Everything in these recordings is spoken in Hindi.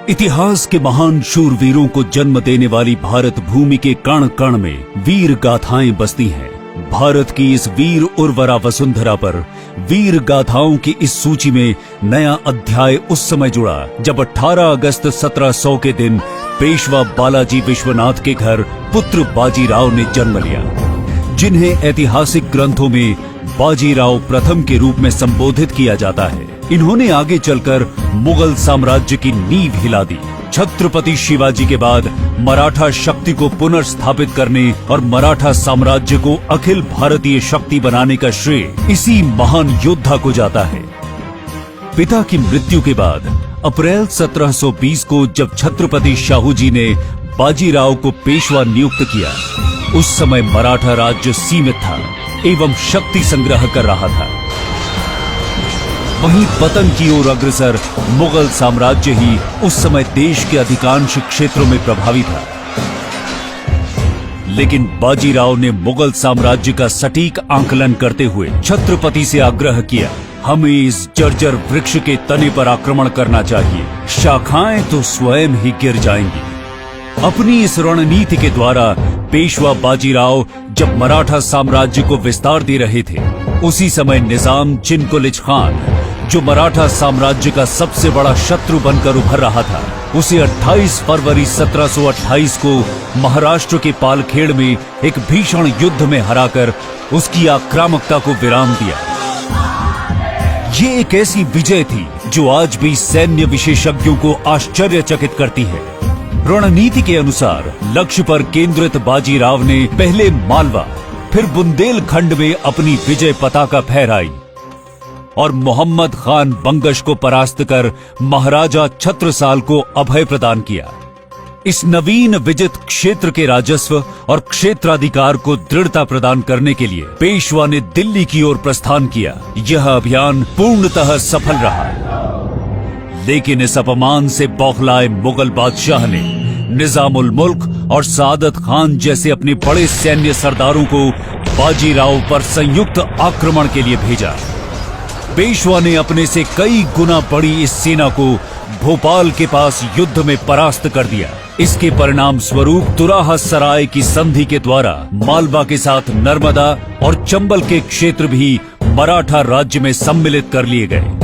इतिहास के महान शूरवीरों को जन्म देने वाली भारत भूमि के कण कण में वीर गाथाएं बसती हैं। भारत की इस वीर उर्वरा वसुंधरा पर वीर गाथाओं की इस सूची में नया अध्याय उस समय जुड़ा जब 18 अगस्त 1700 के दिन पेशवा बालाजी विश्वनाथ के घर पुत्र बाजीराव ने जन्म लिया, जिन्हें ऐतिहासिक ग्रंथों में बाजीराव प्रथम के रूप में संबोधित किया जाता है। इन्होंने आगे चलकर मुगल साम्राज्य की नींव हिला दी। छत्रपति शिवाजी के बाद मराठा शक्ति को पुनर्स्थापित करने और मराठा साम्राज्य को अखिल भारतीय शक्ति बनाने का श्रेय इसी महान योद्धा को जाता है। पिता की मृत्यु के बाद अप्रैल 1720 को जब छत्रपति शाहू जी ने बाजीराव को पेशवा नियुक्त किया, उस समय मराठा राज्य सीमित था एवं शक्ति संग्रह कर रहा था। वहीं पतन की ओर अग्रसर मुगल साम्राज्य ही उस समय देश के अधिकांश क्षेत्रों में प्रभावी था। लेकिन बाजीराव ने मुगल साम्राज्य का सटीक आंकलन करते हुए छत्रपति से आग्रह किया, हमें इस जर्जर वृक्ष के तने पर आक्रमण करना चाहिए, शाखाएं तो स्वयं ही गिर जाएंगी। अपनी इस रणनीति के द्वारा पेशवा बाजीराव जब मराठा साम्राज्य को विस्तार दे रहे थे, उसी समय निजाम चिनकुलिच खान, जो मराठा साम्राज्य का सबसे बड़ा शत्रु बनकर उभर रहा था, उसे 28 फरवरी 1728 को महाराष्ट्र के पालखेड़ में एक भीषण युद्ध में हराकर उसकी आक्रामकता को विराम दिया। ये एक ऐसी विजय थी जो आज भी सैन्य विशेषज्ञों को आश्चर्यचकित करती है। रणनीति के अनुसार लक्ष्य पर केंद्रित बाजीराव ने पहले मालवा फिर बुंदेलखंड में अपनी विजय पताका फहराई और मोहम्मद खान बंगश को परास्त कर महाराजा छत्रसाल को अभय प्रदान किया। इस नवीन विजित क्षेत्र के राजस्व और क्षेत्राधिकार को दृढ़ता प्रदान करने के लिए पेशवा ने दिल्ली की ओर प्रस्थान किया। यह अभियान पूर्णतः सफल रहा, लेकिन इस अपमान से बौखलाए मुगल बादशाह ने निजामुल मुल्क और सादत खान जैसे अपने बड़े सैन्य सरदारों को बाजीराव पर संयुक्त आक्रमण के लिए भेजा। पेशवा ने अपने से कई गुना बड़ी इस सेना को भोपाल के पास युद्ध में परास्त कर दिया। इसके परिणाम स्वरूप तुराह सराय की संधि के द्वारा मालवा के साथ नर्मदा और चंबल के क्षेत्र भी मराठा राज्य में सम्मिलित कर लिए गए।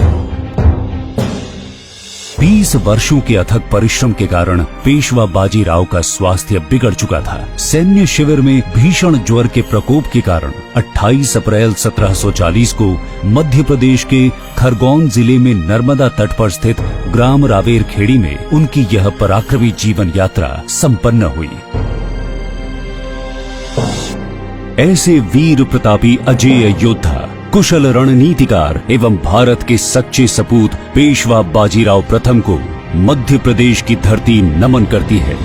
20 वर्षों के अथक परिश्रम के कारण पेशवा बाजीराव का स्वास्थ्य बिगड़ चुका था। सैन्य शिविर में भीषण ज्वर के प्रकोप के कारण 28 अप्रैल 1740 को मध्य प्रदेश के खरगोन जिले में नर्मदा तट पर स्थित ग्राम रावेर खेड़ी में उनकी यह पराक्रमी जीवन यात्रा संपन्न हुई। ऐसे वीर प्रतापी अजेय योद्धा, कुशल रणनीतिकार एवं भारत के सच्चे सपूत पेशवा बाजीराव प्रथम को मध्य प्रदेश की धरती नमन करती है।